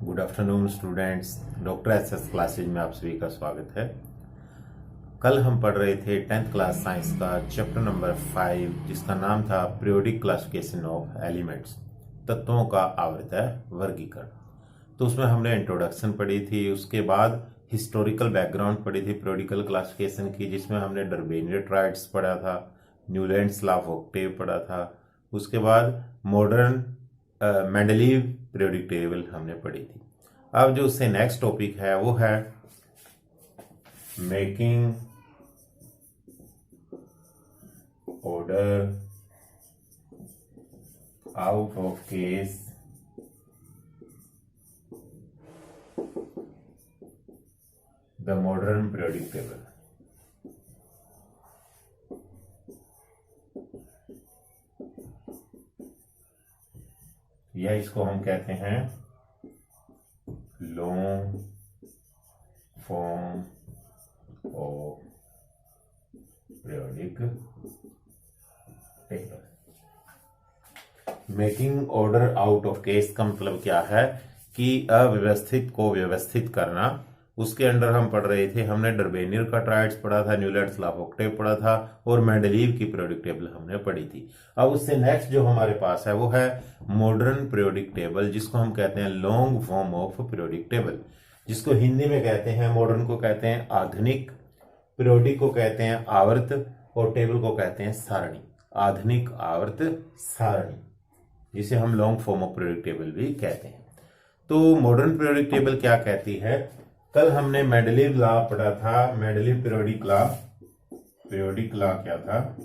Good afternoon students. Doctor S classes में आप सभी का स्वागत है। कल हम पढ़ रहे थे 10th क्लास साइंस का चैप्टर नंबर 5 जिसका नाम था पीरियोडिक क्लासिफिकेशन ऑफ एलिमेंट्स, तत्वों का आवर्त वर्गीकरण। तो उसमें हमने इंट्रोडक्शन पढ़ी थी, उसके बाद हिस्टोरिकल बैकग्राउंड पढ़ी थी पीरियोडिकल क्लासिफिकेशन की, जिसमें हमने डर्बेनियर ट्राइड्स पढ़ा था, न्यूलैंड्स लॉ ऑफ ऑक्टेव पढ़ा था। उसके बाद मॉडर्न मेंडलीव पीरियोडिक टेबल हमने पढ़ी थी। अब जो उससे नेक्स्ट टॉपिक है वो है making order out of case the modern periodic table. या इसको हम कहते हैं long form of periodic table. Making order out of case का मतलब क्या है कि अव्यवस्थित को व्यवस्थित करना। उसके अंडर हम पढ़ रहे थे, हमने डर्बेनियर का ट्राइड्स पढ़ा था, न्यूलैंड्स लॉ ऑफ ऑक्टेव पढ़ा था और मेंडलीव की पीरियोडिक टेबल हमने पढ़ी थी। अब उससे नेक्स्ट जो हमारे पास है वो है मॉडर्न पीरियोडिक टेबल, जिसको हम कहते हैं long form of periodic table, जिसको हिंदी में कहते हैं, मॉडर्न को कहते हैं आधुनिक, पीरियोडिक को कहते हैं आवर्त और टेबल को कहते हैं सारणी। आधुनिक आवर्त सारणी, जिसे हम long form of periodic table भी कहते हैं। तो मॉडर्न पीरियोडिक टेबल क्या कहती है? कल हमने मेंडलीव लॉ पढ़ा था, Mendeleev periodic law. Periodic law क्या था?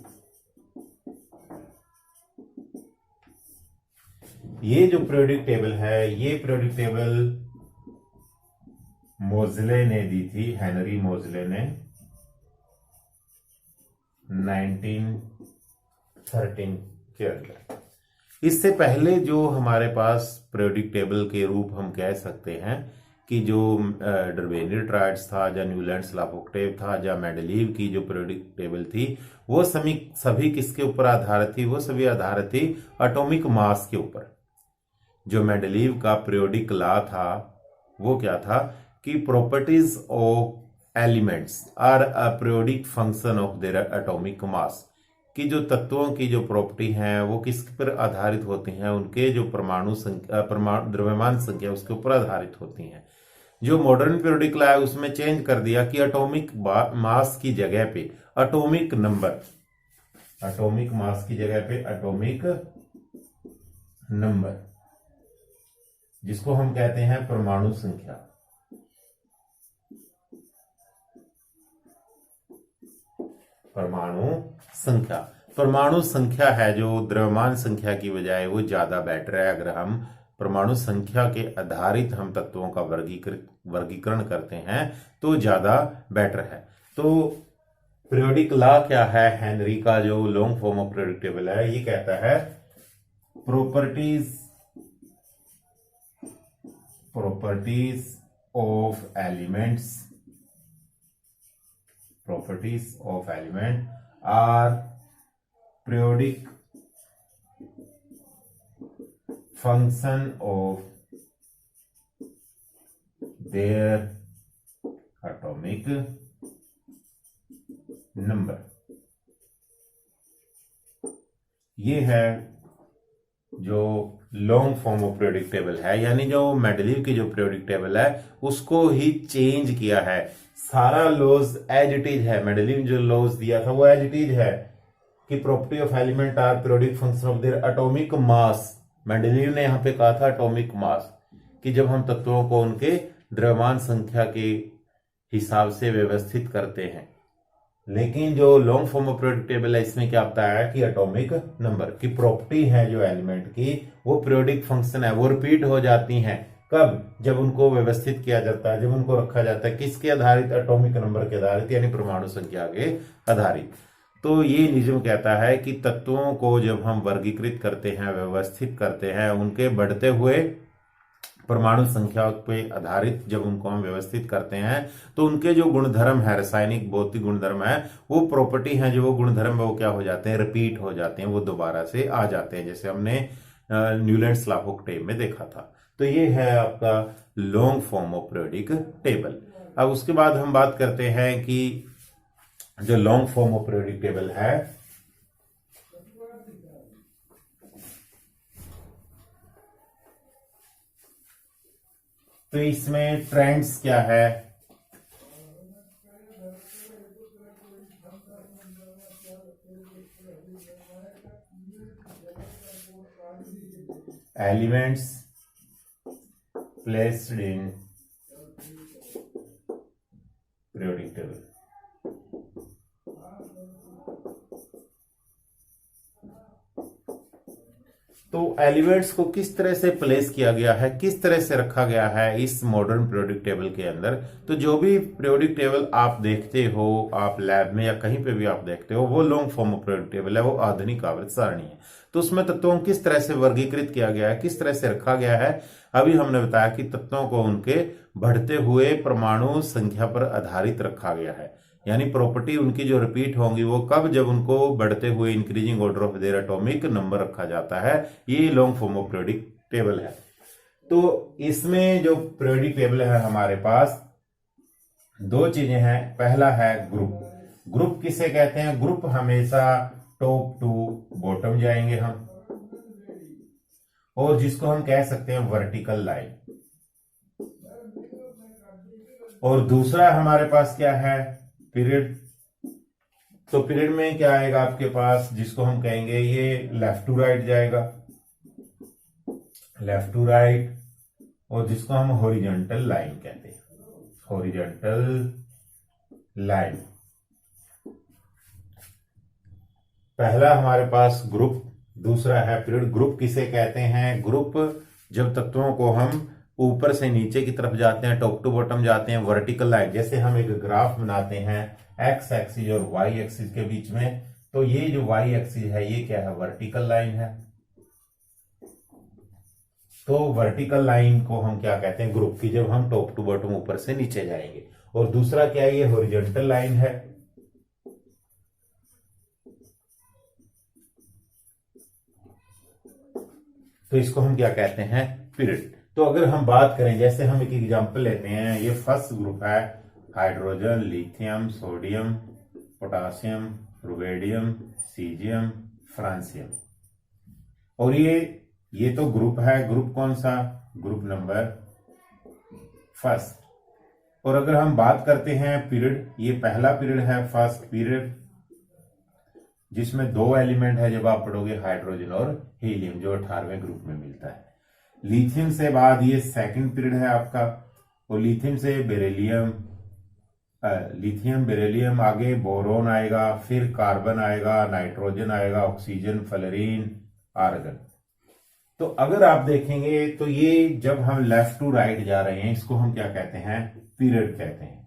ये जो पीरियोडिक टेबल है, ये पीरियोडिक टेबल मोज़ले ने दी थी, हेनरी मोज़ले ने 1913 के अंदर। इससे पहले जो हमारे पास पीरियोडिक टेबल के रूप हम कह सकते हैं कि जो डर्बेनियर ट्राइड्स था, या न्यूलैंड्स लॉ ऑफ ऑक्टेव था, या मेंडलीव की जो पीरियोडिक टेबल थी, वो सभी किसके ऊपर आधारित थी? वो सभी आधारित थी एटॉमिक मास के ऊपर। जो मेंडलीव का पीरियोडिक लॉ था वो क्या था कि properties of elements are a periodic function of their atomic mass, कि जो तत्वों की जो प्रॉपर्टी हैं वो किस पर आधारित होती हैं? उनके जो परमाणु द्रव्यमान संख्या उसके ऊपर आधारित होती हैं। जो मॉडर्न पीरियोडिक लॉ है उसमें चेंज कर दिया कि एटॉमिक मास की जगह पे एटॉमिक नंबर, एटॉमिक मास की जगह पे एटॉमिक नंबर, जिसको हम कहते हैं परमाणु संख्या। परमाणु संख्या, परमाणु संख्या है जो द्रव्यमान संख्या की बजाय वो ज्यादा बेटर है। अगर हम परमाणु संख्या के आधारित हम तत्वों का वर्गीकरण करते हैं तो ज्यादा बेटर है। तो पीरियोडिक लॉ क्या है? हेनरी का जो long form of periodic table है, ये कहता है properties of elements are periodic function of their atomic number। ये है जो long form of periodic table है, यानी जो मेंडलीव की जो पीरियोडिक टेबल है उसको ही चेंज किया है। सारा लॉज एज इट इज है, मेंडलीव जो लॉज दिया था वो एज इट इज है कि property of element are periodic function of their atomic mass. Mendeleev ने यहां पे कहा था एटॉमिक मास, कि जब हम तत्वों को उनके द्रव्यमान संख्या के हिसाब से व्यवस्थित करते हैं। लेकिन जो long form of periodic table है इसमें क्या बताया है कि एटॉमिक नंबर की प्रॉपर्टी है जो एलिमेंट की, वो पीरियोडिक फंक्शन है, वो रिपीट हो जाती हैं। कब? जब उनको व्यवस्थित किया जाता है, जब उनको रखा जाता है। किसके आधारित? एटॉमिक नंबर के आधारित, यानी परमाणु संख्या के आधारित। तो ये नियम कहता है कि तत्वों को जब हम वर्गीकृत करते हैं, व्यवस्थित करते हैं, उनके बढ़ते हुए परमाणु संख्या पे आधारित जब उनको हम व्यवस्थित करते हैं तो उनके जो गुणधर्म है, रासायनिक भौतिक गुणधर्म है, वो प्रॉपर्टी है, जो वो गुणधर्म है वो क्या हो जाते हैं, रिपीट हो जाते हैं, वो दोबारा से आ जाते हैं, जैसे हमने न्यूलैंड्स लॉ ऑफ ऑक्टेव में देखा था। तो ये है आपका long form of periodic table. अब उसके बाद हम बात करते हैं कि जो long form of periodic table है, तो इसमें ट्रेंड्स क्या है, elements placed in periodic table. तो एलिमेंट्स को किस तरह से प्लेस किया गया है, किस तरह से रखा गया है इस मॉडर्न पीरियोडिक टेबल के अंदर। तो जो भी पीरियोडिक टेबल आप देखते हो, आप लैब में या कहीं पे भी आप देखते हो, वो long form of periodic table है, वो आधुनिक आवर्त सारणी है। तो उसमें तत्वों को किस तरह से वर्गीकृत किया गया है, किस तरह से रखा गया है, अभी हमने बताया कि तत्वों को उनके बढ़ते हुए परमाणु संख्या पर आधारित रखा गया है। यानी प्रॉपर्टी उनकी जो रिपीट होंगी वो कब, जब उनको बढ़ते हुए increasing order of their atomic number रखा जाता है। ये long form of periodic table है। तो इसमें जो पीरियोडिक टेबल है हमारे पास दो चीजें हैं। पहला है ग्रुप। ग्रुप किसे कहते हैं? ग्रुप हमेशा टॉप टू बॉटम जाएंगे हम, और जिसको हम कह सकते हैं वर्टिकल लाइन। और दूसरा हमारे पास क्या है? पीरियड। तो पीरियड में क्या आएगा आपके पास, जिसको हम कहेंगे ये लेफ्ट टू राइट जाएगा, लेफ्ट टू राइट, और जिसको हम हॉरिजॉन्टल लाइन कहते हैं, हॉरिजॉन्टल लाइन। पहला हमारे पास ग्रुप, दूसरा है पीरियड। ग्रुप किसे कहते हैं? ग्रुप जब तत्वों को हम ऊपर से नीचे की तरफ जाते हैं, टॉप टू बॉटम जाते हैं, वर्टिकल लाइन। जैसे हम एक ग्राफ बनाते हैं एक्स एक्सिस और वाई एक्सिस के बीच में, तो ये जो वाई एक्सिस है ये क्या है? वर्टिकल लाइन है। तो वर्टिकल लाइन को हम क्या कहते हैं? ग्रुप की, जब हम टॉप टू बॉटम ऊपर से नीचे जाएंगे। और दूसरा क्या है? ये हॉरिजॉन्टल लाइन है। तो इसको हम क्या कहते हैं? पीरियड। तो अगर हम बात करें, जैसे हम एक एग्जांपल लेते हैं, ये फर्स्ट ग्रुप है hydrogen, lithium, sodium, potassium, rubidium, caesium, francium. और ये तो ग्रुप है। ग्रुप कौन सा? Group number first. और अगर हम बात करते हैं पीरियड, ये पहला पीरियड है, फर्स्ट पीरियड, जिसमें दो एलिमेंट है। जब आप पढ़ोगे हाइड्रोजन और हीलियम, जो 18वें ग्रुप में मिलता है। लिथियम से बाद ये सेकंड पीरियड है आपका, और लिथियम से बेरिलियम, लिथियम बेरिलियम, आगे बोरोन आएगा, फिर कार्बन आएगा, नाइट्रोजन आएगा, ऑक्सीजन, फ्लोरीन, आर्गन। तो अगर आप देखेंगे तो ये जब हम लेफ्ट टू राइट जा रहे हैं, इसको हम क्या कहते हैं? पीरियड कहते हैं।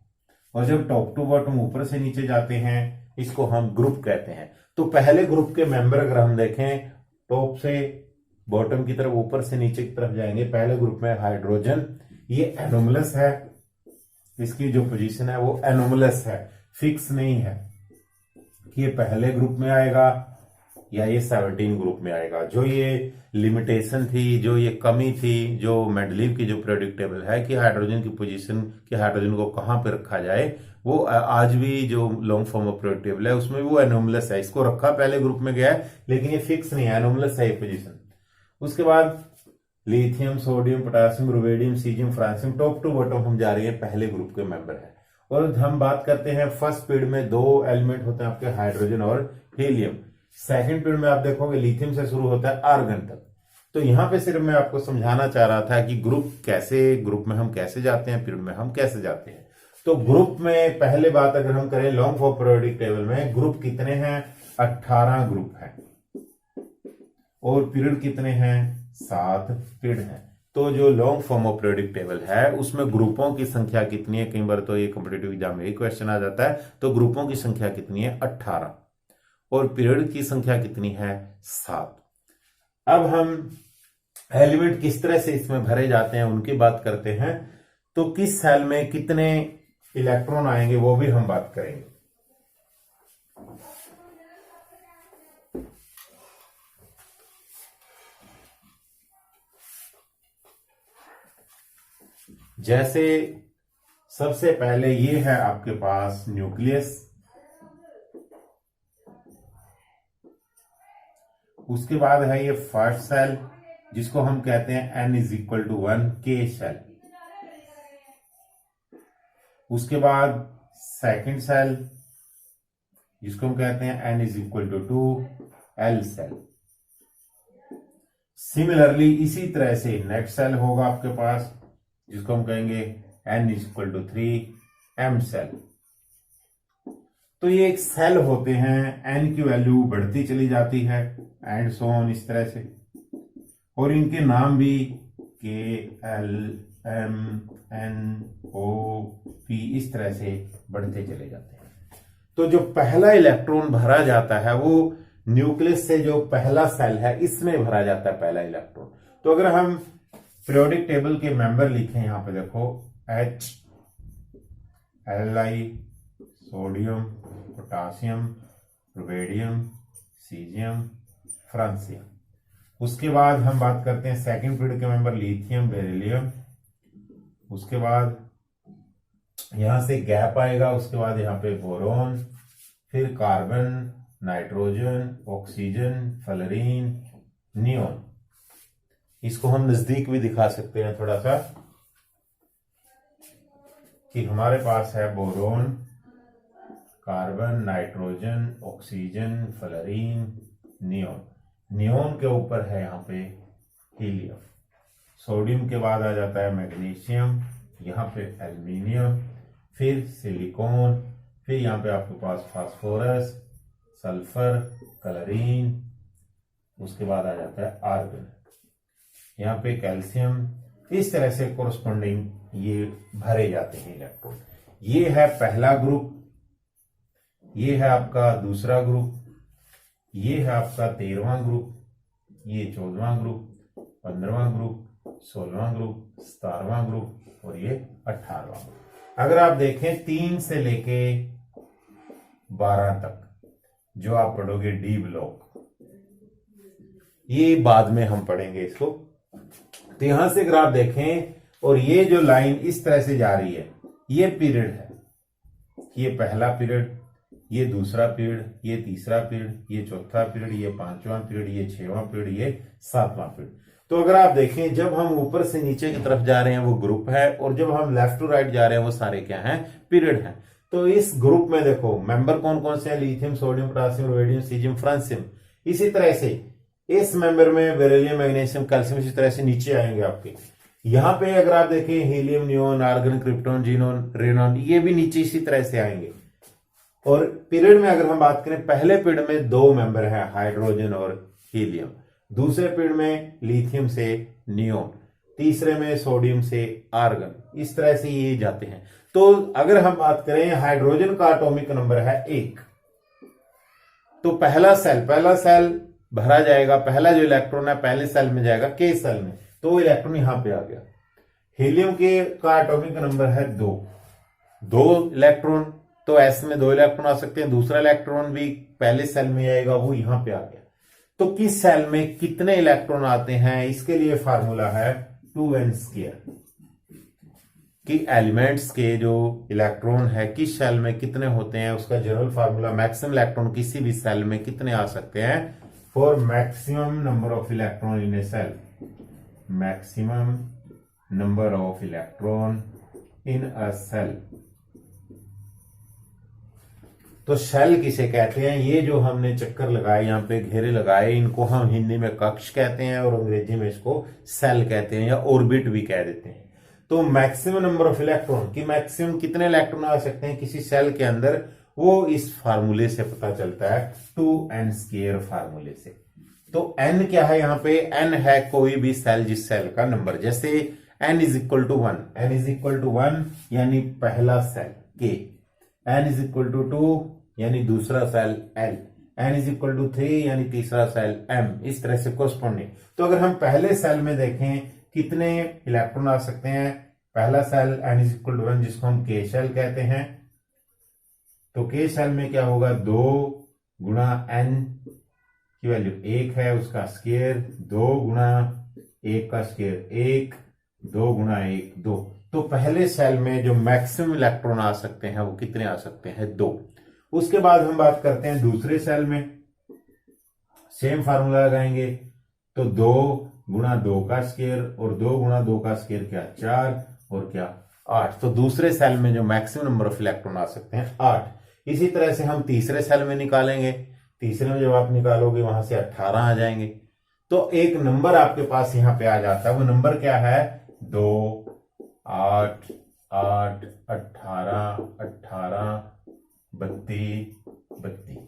और जब टॉप टू बॉटम ऊपर से नीचे जाते हैं, इसको हम ग्रुप कहते हैं। तो पहले ग्रुप के मेंबर अगर हम देखें, टॉप से बॉटम की तरफ, ऊपर से नीचे की तरफ जाएंगे। पहले ग्रुप में हाइड्रोजन, ये एनोमलस है, इसकी जो पोजीशन है वो एनोमलस है, फिक्स नहीं है कि ये पहले ग्रुप में आएगा या ये 17 ग्रुप में आएगा। जो ये लिमिटेशन थी, जो ये कमी थी, जो मेंडलीव की जो पीरियोडिक टेबल है कि हाइड्रोजन की पोजीशन, कि हाइड्रोजन को कहां पे रखा जाए, वो आज भी जो long form of periodic table है उसमें वो एनोमलस है। इसको रखा पहले ग्रुप में गया है, लेकिन ये फिक्स नहीं है, एनोमलस है ये पोजीशन। उसके बाद lithium, sodium, potassium, rubidium, caesium, francium, top to bottom हम जा रहे हैं, पहले ग्रुप के मेंबर है। और हम बात करते हैं फर्स्ट पीरियड में दो एलिमेंट होते हैं आपके, हाइड्रोजन और हीलियम। सेकंड पीरियड में आप देखोगे लिथियम से शुरू होता है आर्गन तक। तो यहां पे सिर्फ मैं आपको समझाना चाह रहा था कि ग्रुप में हम कैसे जाते हैं, पीरियड में हम कैसे जाते हैं। तो ग्रुप में पहले बात अगर हम करें लॉन्ग फॉर्म पीरियोडिक टेबल में, ग्रुप कितने हैं? 18 ग्रुप हैं। और पीरियड कितने हैं? 7 पीरियड हैं। तो जो long form of periodic table है उसमें ग्रुपों की संख्या कितनी है? कई बार तो ये कॉम्पिटिटिव एग्जाम में ही क्वेश्चन आ जाता है। तो ग्रुपों की संख्या कितनी है? 18। और पीरियड की संख्या कितनी है? 7। अब हम एलिमेंट किस तरह से इसमें भरे जाते हैं उनकी बात करते हैं। तो किस सेल में कितने इलेक्ट्रॉन आएंगे वो भी हम बात करेंगे। जैसे सबसे पहले ये है आपके पास न्यूक्लियस, उसके बाद है ये फर्स्ट सेल जिसको हम कहते हैं n=1 के सेल। उसके बाद सेकंड सेल जिसको हम कहते हैं n=2 एल सेल। सिमिलरली इसी तरह से नेक्स्ट सेल होगा आपके पास जिसको हम कहेंगे n=3 एम सेल। तो ये एक सेल होते हैं, n की वैल्यू बढ़ती चली जाती है एंड सो ऑन इस तरह से, और इनके नाम भी K L M N O P इस तरह से बढ़ते चले जाते हैं। तो जो पहला इलेक्ट्रॉन भरा जाता है वो न्यूक्लियस से जो पहला सेल है इसमें भरा जाता है पहला इलेक्ट्रॉन। तो अगर हम पीरियोडिक टेबल के मेंबर लिखें, यहां पे देखो H Li sodium potassium rubidium caesium francium. उसके बाद हम बात करते हैं सेकंड पीरियड के मेंबर लिथियम बेरिलियम। उसके बाद यहां से गैप आएगा, उसके बाद यहां पे बोरॉन, फिर carbon nitrogen oxygen fluorine neon. इसको हम नजदीक भी दिखा सकते हैं थोड़ा सा कि हमारे पास है boron carbon nitrogen oxygen fluorine neon. Neon के ऊपर है यहाँ पे हीलियम। सोडियम के बाद आ जाता है मैग्नीशियम, यहाँ पे एल्यूमिनियम, फिर सिलिकॉन, फिर यहाँ पे आपके पास फास्फोरस सल्फर क्लोरीन, उसके बाद आ जाता है आर्गन, यहाँ पे कैल्शियम। इस तरह से कोरस्पॉन्डिंग ये भरे जाते हैं इलेक्ट्रॉन। ये है पहला ग्रुप, ये है आपका दूसरा ग्रुप, ये है आपका 13वां ग्रुप, ये 14वां ग्रुप, 15वां ग्रुप, 16वां ग्रुप, 17वां ग्रुप और ये 18वां ग्रुप। अगर आप देखें 3 से लेके 12 तक जो आप पढ़ोगे डी ब्लॉक, ये बाद में हम पढ़ेंगे इसको। तो यहां से अगर आप देखें और ये जो लाइन इस तरह से जा रही है, ये पीरियड है, ये पहला पीरियड, ये दूसरा पीरियड, ये तीसरा पीरियड, ये चौथा पीरियड, ये 5वां पीरियड, ये 6वां पीरियड, ये 7वां पीरियड। तो अगर आप देखें जब हम ऊपर से नीचे की तरफ जा रहे हैं वो ग्रुप है, और जब हम लेफ्ट टू राइट जा रहे हैं वो सारे क्या हैं, पीरियड हैं। तो इस ग्रुप में देखो मेंबर कौन कौन से हैं, lithium sodium potassium rubidium caesium francium. इसी तरह से इस मेंबर में बेरिलियम मैग्नीशियम कैल्शियम इसी तरह से नीचे आएंगे आपके। यहां पे अगर आप देखें helium neon argon krypton xenon radon, ये भी नीचे इसी तरह से आएंगे। और पीरियड में अगर हम बात करें, पहले पीरियड में 2 मेंबर हैं हाइड्रोजन और हीलियम, दूसरे पीरियड में लिथियम से नियोन, तीसरे में सोडियम से आर्गन, इस तरह से ये जाते हैं। तो अगर हम बात करें हाइड्रोजन का एटॉमिक नंबर है 1, तो पहला सेल भरा जाएगा, पहला जो इलेक्ट्रॉन है पहले सेल में जाएगा के सेल में, तो वो इलेक्ट्रॉन यहां पे आ गया। हीलियम का एटॉमिक नंबर है 2 इलेक्ट्रॉन, तो एस में 2 इलेक्ट्रॉन आ सकते हैं, दूसरा इलेक्ट्रॉन भी पहले सेल में आएगा, वो यहां पे आ गया। तो किस सेल में कितने इलेक्ट्रॉन आते हैं, इसके लिए फार्मूला है 2n² कि एलिमेंट्स के जो इलेक्ट्रॉन है किस सेल में कितने होते हैं, उसका जनरल फार्मूला मैक्सिमम इलेक्ट्रॉन किसी भी सेल में कितने आ सकते हैं, for maximum number of electron in a shell, maximum number of electron in a shell. तो सेल किसे कहते हैं, ये जो हमने चक्कर लगाए यहाँ पे घेरे लगाए, इनको हम हिंदी में कक्ष कहते हैं और अंग्रेजी में इसको सेल कहते हैं या ऑर्बिट भी कह देते हैं। तो मैक्सिमम नंबर ऑफ इलेक्ट्रॉन की मैक्सिमम कितने इलेक्ट्रॉन आ सकते हैं किसी सेल के अंदर, वो इस फार्मूले से पता चलता है, 2n² फार्मूले से। तो n क्या है यहाँ पे, n है कोई भी सेल जिस सेल का नंबर, जैसे n=1, n=1 यानी पहला सेल k, n=2 यानी दूसरा सेल l, n=3 यानी तीसरा सेल m, इस तरह से कोरस्पॉन्डिंग। तो अगर हम पहले सेल में देखें कितने इलेक्ट्रॉन आ सकते हैं, पहला सेल n=1 जिसको हम k सेल कहते हैं, तो k सेल में क्या होगा, 2 गुणा n की वैल्यू 1 है, उसका स्क्वायर 2 गुणा 1 का स्क्वायर 1, 2 गुणा 1 2। तो पहले सेल में जो मैक्सिमम इलेक्ट्रॉन आ सकते हैं वो कितने आ सकते हैं? 2। उसके बाद हम बात करते हैं दूसरे सेल में, सेम फार्मूला लगाएंगे, तो 2 गुणा 2 का स्क्वायर और 2 गुणा 2 का स्क्वायर क्या? 4 और क्या? 8। तो दूसरे सेल में जो मैक्सिमम नंबर ऑफ इलेक्ट्रॉन आ सकते हैं 8। इसी तरह से हम तीसरे सेल में निकालेंगे, तीसरे में जब आप निकालोगे वहां से 18 आ जाएंगे। तो एक नंबर आपके पास यहां पे आ जाता है, वो नंबर क्या है? 2 8 8 18 18 32 32।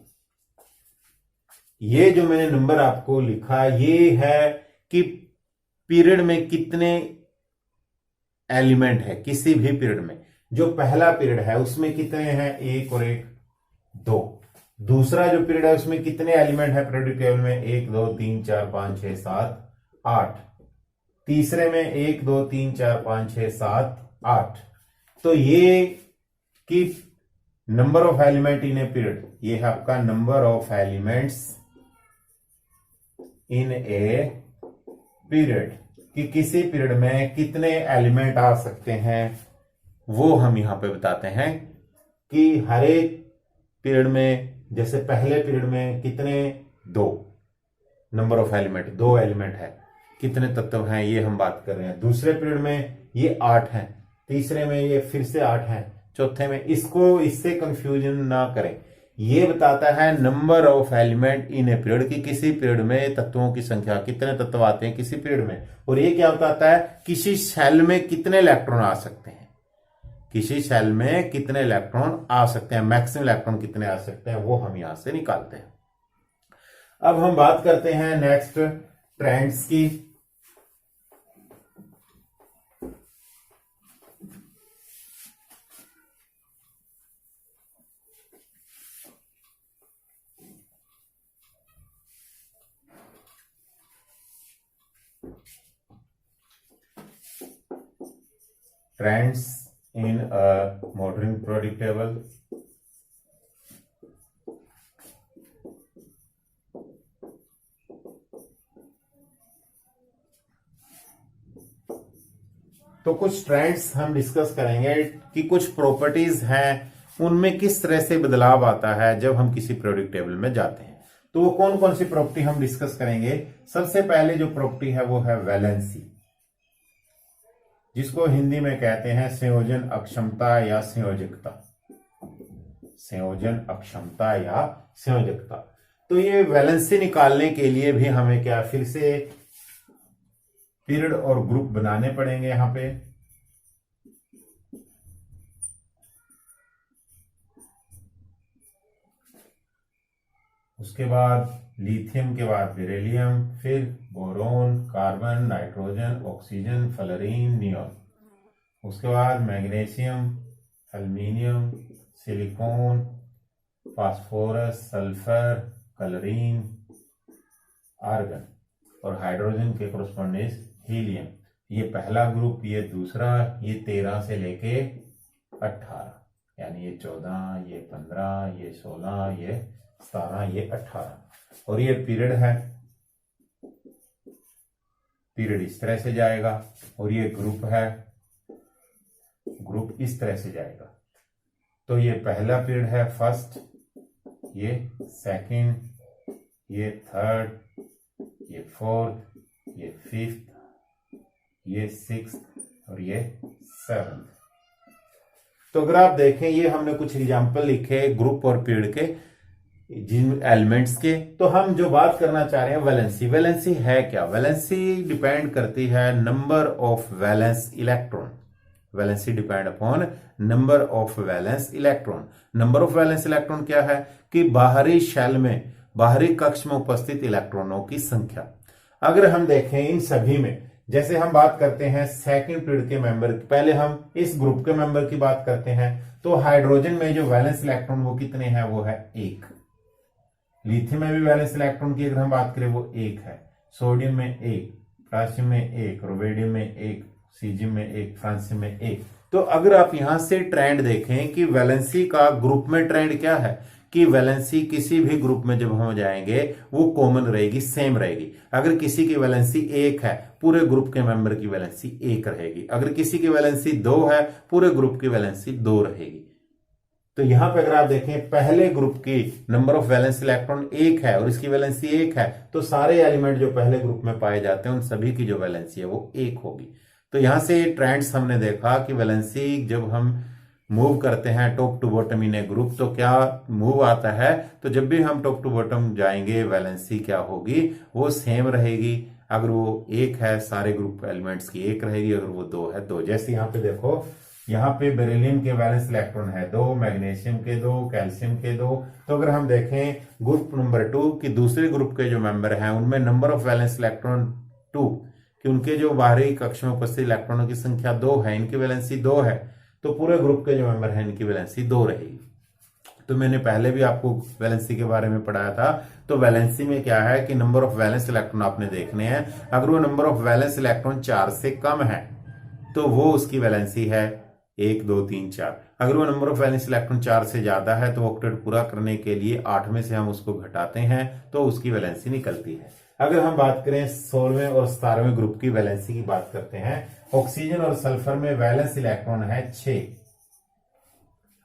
ये जो मैंने नंबर आपको लिखा ये है कि पीरियड में कितने एलिमेंट है, किसी भी पीरियड में। जो पहला पीरियड है उसमें कितने हैं? 1 और 1 2। दूसरा जो पीरियड है उसमें कितने एलिमेंट है पीरियोडिक टेबल में? 1 2 3 4 5 6 7 8। तीसरे में 1 2 3 4 5 6 7 8। तो ये कि number of element in a period, ये है आपका number of elements in a period, कि किसी पीरियड में कितने एलिमेंट आ सकते हैं वो हम यहां पे बताते हैं। कि हर एक पीरियड में, जैसे पहले पीरियड में कितने? 2 नंबर ऑफ एलिमेंट, 2 एलिमेंट है, कितने तत्व हैं ये हम बात कर रहे हैं। दूसरे पीरियड में ये 8 हैं, तीसरे में ये फिर से 8 हैं, चौथे में। इससे कंफ्यूजन ना करें, ये बताता है number of element in a period, कि किसी पीरियड में तत्वों की संख्या, कितने तत्व आते हैं किसी पीरियड में। और ये क्या बताता है? किसी सेल में कितने इलेक्ट्रॉन आ सकते हैं, किसी सेल में कितने इलेक्ट्रॉन आ सकते हैं, मैक्सिमम इलेक्ट्रॉन कितने आ सकते हैं, वो हम यहां से निकालते हैं। अब हम बात करते हैं नेक्स्ट ट्रेंड्स की। Trends in a motoring periodic table. तो कुछ ट्रेंड्स हम डिस्कस करेंगे कि कुछ प्रॉपर्टीज हैं, उनमें किस तरह से बदलाव आता है जब हम किसी पीरियोडिक टेबल में जाते हैं। तो वो कौन कौन सी प्रॉपर्टी हम डिस्कस करेंगे? सबसे पहले जो प्रॉपर्टी है वो है वैलेंसी, जिसको हिंदी में कहते हैं संयोजन अक्षमता या संयोजकता। संयोजन अक्षमता या संयोजकता। तो ये वैलेंसी निकालने के लिए भी हमें क्या फिर से पीरियड और ग्रुप बनाने पड़ेंगे यहां पे। उसके बाद लिथियम के बाद बेरिलियम, फिर boron, carbon, nitrogen, oxygen, fluorine, neon. उसके बाद magnesium, aluminium, silicon, phosphorus, sulphur, chlorine, argon और हाइड्रोजन के कोरस्पोंडेंस हीलियम। ये पहला ग्रुप, ये दूसरा, ये 13 से लेके 18, यानी ये 14, ये 15, ये 16, ये 17, ये 18। और ये पीरियड है, पीरियड इस तरह से जाएगा। और ये ग्रुप है, ग्रुप इस तरह से जाएगा। तो ये पहला पीरियड है फर्स्ट, ये सेकंड, ये थर्ड, ये फोर्थ, ये फिफ्थ, ये सिक्स्थ और ये सेवंथ। तो अगर आप देखें, ये हमने कुछ एग्जाम्पल लिखे ग्रुप और पीरियड के, जिन एलिमेंट्स के। तो हम जो बात करना चाह रहे हैं वैलेंसी, वैलेंसी है क्या? वैलेंसी डिपेंड करती है number of valence electron. Valency depend upon number of valence electron. Number of valence electron क्या है? कि बाहरी शेल में, बाहरी कक्ष में उपस्थित इलेक्ट्रॉनों की संख्या। अगर हम देखें इन सभी में, जैसे हम बात करते हैं सेकंड पीरियड के मेंबर, पहले हम इस ग्रुप के मेंबर की बात करते हैं, तो हाइड्रोजन में जो वैलेंस इलेक्ट्रॉन वो कितने हैं? वो है 1। लिथियम में भी वैलेंस इलेक्ट्रॉन की अगर हम बात करें वो 1 है। सोडियम में 1, पोटेशियम में 1, रोवेडियम में 1, सीजियम में 1, फ्रांसियम में 1। तो अगर आप यहां से ट्रेंड देखें कि वैलेंसी का ग्रुप में ट्रेंड क्या है, कि वैलेंसी किसी भी ग्रुप में जब हम जाएंगे वो कॉमन रहेगी, सेम रहेगी। अगर किसी की वैलेंसी 1 है, पूरे ग्रुप के मेंबर की वैलेंसी 1 रहेगी। अगर किसी की वैलेंसी 2 है, पूरे ग्रुप की वैलेंसी 2 रहेगी। तो यहां पे अगर आप देखें, पहले ग्रुप की नंबर ऑफ वैलेंस इलेक्ट्रॉन 1 है और इसकी वैलेंसी 1 है, तो सारे एलिमेंट जो पहले ग्रुप में पाए जाते हैं उन सभी की जो वैलेंसी है वो 1 होगी। तो यहां से ट्रेंड्स हमने देखा कि वैलेंसी जब हम मूव करते हैं top to bottom in a group तो क्या मूव आता है। तो जब भी हम टॉप टू बॉटम जाएंगे वैलेंसी क्या होगी, वो सेम रहेगी। अगर वो 1 है, सारे ग्रुप एलिमेंट्स की 1 रहेगी। अगर वो 2 है, 2। जैसे यहाँ पे देखो, यहाँ पे बेरिलियम के वैलेंस इलेक्ट्रॉन है 2, मैग्नीशियम के 2, कैल्शियम के 2। तो अगर हम देखें ग्रुप नंबर 2 की दूसरे ग्रुप के जो मेंबर हैं उनमें नंबर ऑफ वैलेंस इलेक्ट्रॉन 2 कि उनके जो बाहरी कक्ष में उपस्थित इलेक्ट्रॉनों की संख्या 2 है, इनकी वैलेंसी 2 है, तो पूरे ग्रुप के जो मेंबर हैं इनकी वैलेंसी 2 रहेगी। तो मैंने पहले भी आपको वैलेंसी के बारे में पढ़ाया था। तो वैलेंसी में क्या है कि नंबर ऑफ वैलेंस इलेक्ट्रॉन आपने देखने हैं। अगर वो नंबर ऑफ वैलेंस इलेक्ट्रॉन 4 से कम है तो वो उसकी वैलेंसी है 1, 2, 3, 4। अगर वो नंबर ऑफ वैलेंस इलेक्ट्रॉन 4 से ज्यादा है तो ऑक्टेट पूरा करने के लिए 8 में से हम उसको घटाते हैं तो उसकी वैलेंसी निकलती है। अगर हम बात करें 16वें और 17वें ग्रुप की वैलेंसी की बात करते हैं, ऑक्सीजन और सल्फर में वैलेंस इलेक्ट्रॉन है 6।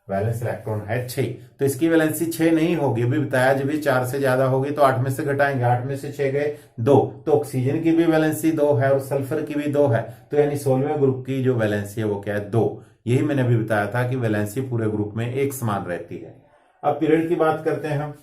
वैलेंस इलेक्ट्रॉन है 6, तो इसकी वैलेंसी 6 नहीं होगी। अभी बताया जब भी 4 से ज्यादा होगी तो 8 में से घटाएंगे, 8 में से 6 गए 2, तो ऑक्सीजन की भी वैलेंसी 2 है और सल्फर की भी 2 है। तो यानी 16वें ग्रुप की जो वैलेंसी है वो क्या है, 2। यही मैंने अभी बताया था कि वैलेंसी पूरे ग्रुप में एक समान रहती है। अब पीरियड की बात करते हैं हम,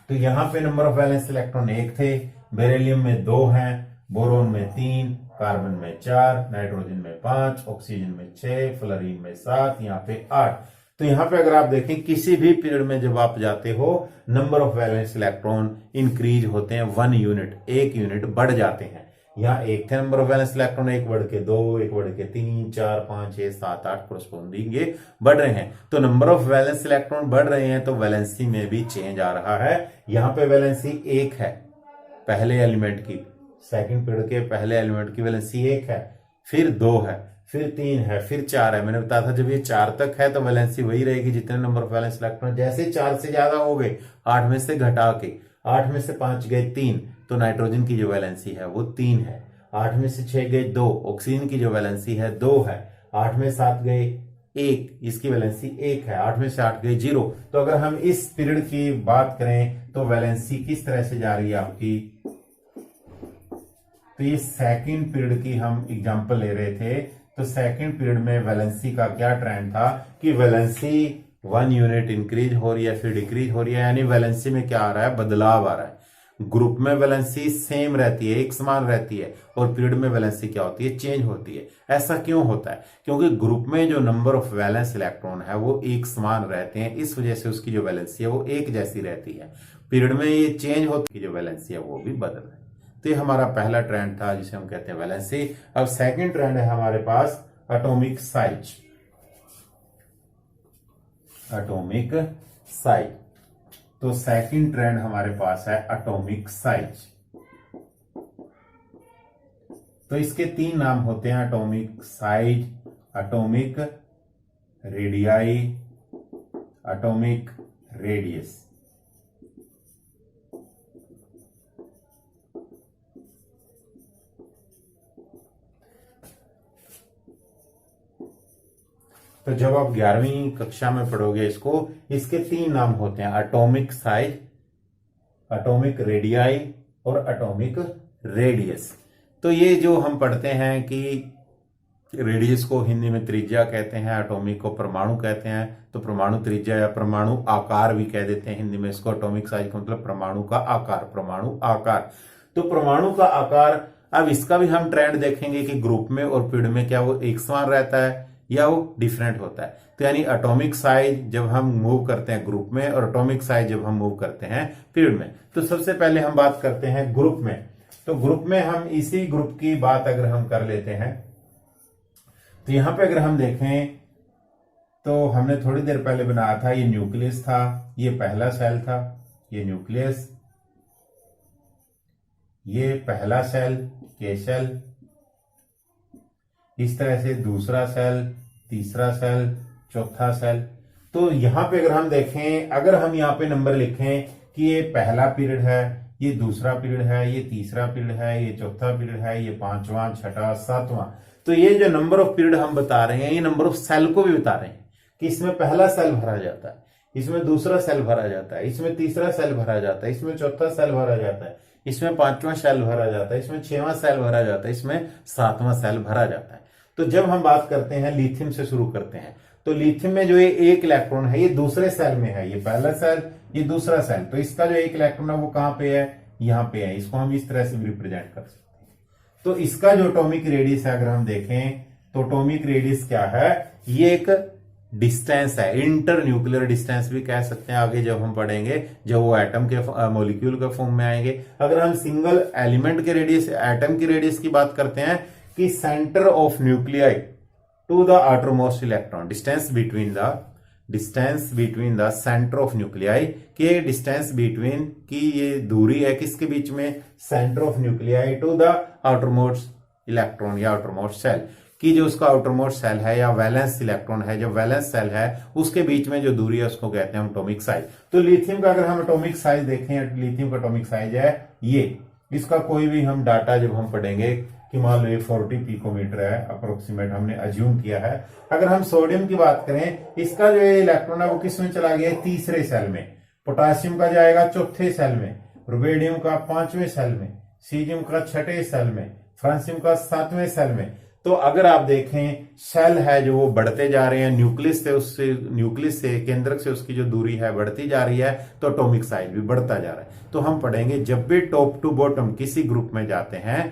तो यहां पे नंबर ऑफ वैलेंस इलेक्ट्रॉन 1 थे, बेरिलियम में 2 हैं, बोरोन में 3, कार्बन में 4, नाइट्रोजन में 5, ऑक्सीजन में 6, फ्लोरीन में 7, यहाँ पे 8। तो यहां पे अगर आप देखें किसी भी पीरियड में जब आप जाते हो number of valence electron increase होते हैं 1 यूनिट, 1 यूनिट बढ़ जाते हैं। यहाँ 1 थे नंबर ऑफ वैलेंस इलेक्ट्रॉन, 1 बढ़ के 2, 1 बढ़ के 3, 4, 5, 6, 7, 8 कोरस्पोंडिंग ये बढ़ रहे हैं। तो नंबर ऑफ वैलेंस इलेक्ट्रॉन बढ़ रहे हैं तो वैलेंसी में भी चेंज आ रहा है। यहाँ पे वैलेंसी 1 है पहले एलिमेंट की, सेकंड पीरियड के पहले एलिमेंट की वैलेंसी 1 है, फिर 2 है, फिर 3 है, फिर 4 है। मैंने बताया था जब ये 4 तक है तो वैलेंसी वही रहेगी जितने नंबर ऑफ वैलेंस इलेक्ट्रॉन। जैसे 4 से ज्यादा हो गए 8 में से घटा के, 8 में से 5 गए 3, तो नाइट्रोजन की जो वैलेंसी है वो 3 है। 8 में से 6 गए 2, ऑक्सीजन की जो वैलेंसी है 2 है। 8 में 7 गए 1, इसकी वैलेंसी 1 है। 8 में से 8 गए 0। तो अगर हम इस पीरियड की बात करें तो वैलेंसी किस तरह से जा रही है आपकी, तो ये सेकंड पीरियड की हम एग्जांपल ले रहे थे। तो सेकंड पीरियड में वैलेंसी का क्या ट्रेंड था कि वैलेंसी 1 यूनिट इंक्रीज हो रही है फिर डिक्रीज हो रही है, यानी वैलेंसी में क्या आ रहा है, बदलाव आ रहा है। ग्रुप में वैलेंसी सेम रहती है, एक समान रहती है, और पीरियड में वैलेंसी क्या होती है, चेंज होती है। ऐसा क्यों होता है, क्योंकि ग्रुप में जो नंबर ऑफ वैलेंस इलेक्ट्रॉन है वो एक समान रहते हैं, इस वजह से उसकी जो वैलेंसी है वो एक जैसी रहती है। पीरियड में ये चेंज होती है, जो वैलेंसी है वो भी बदल रही है। तो ये हमारा पहला ट्रेंड था जिसे हम कहते हैं वैलेंसी। अब सेकंड ट्रेंड है हमारे पास एटॉमिक साइज। एटॉमिक साइज, तो सेकंड ट्रेंड हमारे पास है एटॉमिक साइज। तो इसके 3 नाम होते हैं, atomic size, atomic radii, atomic radius. तो जब आप 11वीं कक्षा में पढ़ोगे इसको, इसके 3 नाम होते हैं, एटॉमिक साइज, एटॉमिक रेडियाई और एटॉमिक रेडियस। तो ये जो हम पढ़ते हैं कि रेडियस को हिंदी में त्रिज्या कहते हैं, एटॉमिक को परमाणु कहते हैं, तो परमाणु त्रिज्या या परमाणु आकार भी कह देते हैं हिंदी में इसको। एटॉमिक साइज का मतलब परमाणु का आकार, परमाणु आकार। तो परमाणु का आकार, अब इसका भी हम ट्रेंड देखेंगे कि ग्रुप में और पीरियड में क्या वो एक समान रहता है या वो डिफरेंट होता है। तो यानी एटॉमिक साइज जब हम मूव करते हैं ग्रुप में और एटॉमिक साइज जब हम मूव करते हैं पीरियड में। तो सबसे पहले हम बात करते हैं ग्रुप में। तो ग्रुप में हम इसी ग्रुप की बात अगर हम कर लेते हैं, तो यहां पे अगर हम देखें तो हमने थोड़ी देर पहले बनाया था, ये न्यूक्लियस था, ये पहला सेल था, ये न्यूक्लियस, ये पहला सेल के सेल, इस तरह से दूसरा सेल, तीसरा सेल, चौथा सेल। तो यहाँ पे अगर हम देखें, अगर हम यहाँ पे नंबर लिखें कि ये पहला पीरियड है, ये दूसरा पीरियड है, ये तीसरा पीरियड है, ये चौथा पीरियड है, ये पांचवा, छठा, सातवां, तो ये जो नंबर ऑफ पीरियड हम बता रहे हैं, ये नंबर ऑफ सेल को भी बता रहे हैं कि इसमें पहला सेल भरा जाता है, इसमें दूसरा सेल भरा जाता है, इसमें तीसरा सेल भरा जाता है, इसमें चौथा सेल भरा जाता है, इसमें पांचवा सेल भरा जाता है, इसमें छठवां सेल भरा जाता है, इसमें सातवां सेल भरा जाता है। तो जब हम बात करते हैं लिथियम से शुरू करते हैं, तो लिथियम में जो ये एक इलेक्ट्रॉन है ये दूसरे सेल में है, ये पहला सेल, ये दूसरा सेल, तो इसका जो एक इलेक्ट्रॉन है वो कहां पे है, यहां पे है। इसको हम इस तरह से भी रिप्रेजेंट कर सकते हैं। तो इसका जो एटॉमिक रेडियस है अगर हम देखें तो एटॉमिक रेडियस क्या है, ये एक डिस्टेंस है, इंटर न्यूक्लियर डिस्टेंस भी कह सकते हैं आगे जब हम पढ़ेंगे, जब वो एटम के मॉलिक्यूल के फॉर्म में आएंगे। अगर हम सिंगल एलिमेंट के रेडियस, एटम की रेडियस की बात करते हैं कि centre of nuclei to the outermost electron, distance between the centre of nuclei, के डिस्टेंस बिटवीन की ये दूरी है किसके बीच में, centre of nuclei to the outermost electron या आउटरमोस्ट सेल, कि जो उसका आउटरमोस्ट सेल है या वैलेंस इलेक्ट्रॉन है, जो वैलेंस सेल है उसके बीच में जो दूरी है उसको कहते हैं हम एटॉमिक साइज। तो लिथियम का अगर हम एटॉमिक साइज देखें, लिथियम का एटॉमिक साइज है ये, इसका कोई भी हम डाटा जब हम पढ़ेंगे कि मान लो ये 40 पिकोमीटर है अप्रोक्सीमेट, हमने अज्यूम किया है। अगर हम सोडियम की बात करें, इसका जो इलेक्ट्रॉन है वो किस में चला गया, तीसरे सेल में, पोटासियम का जाएगा चौथे सेल में, रुबेडियम का पांचवें सेल में, सीजियम का छठे सेल में, फ्रांसियम का सातवें सेल में। तो अगर आप देखें सेल है जो वो बढ़ते जा रहे हैं, न्यूक्लियस से केंद्रक से उसकी जो दूरी है बढ़ती जा रही है, तो एटॉमिक साइज भी बढ़ता जा रहा है। तो हम पढ़ेंगे जब भी टॉप टू बॉटम किसी ग्रुप में जाते हैं